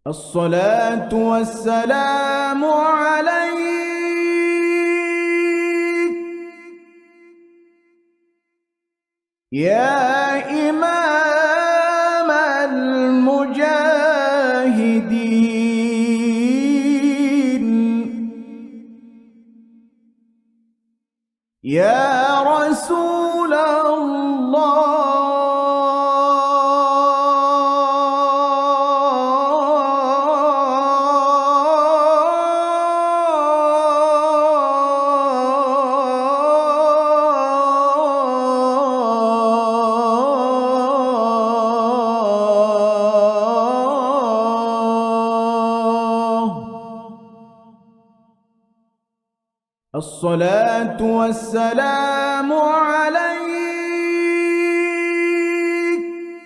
الصلاة والسلام عليك يا إمام المجاهدين، يا رسول الله. الصلاة والسلام عليك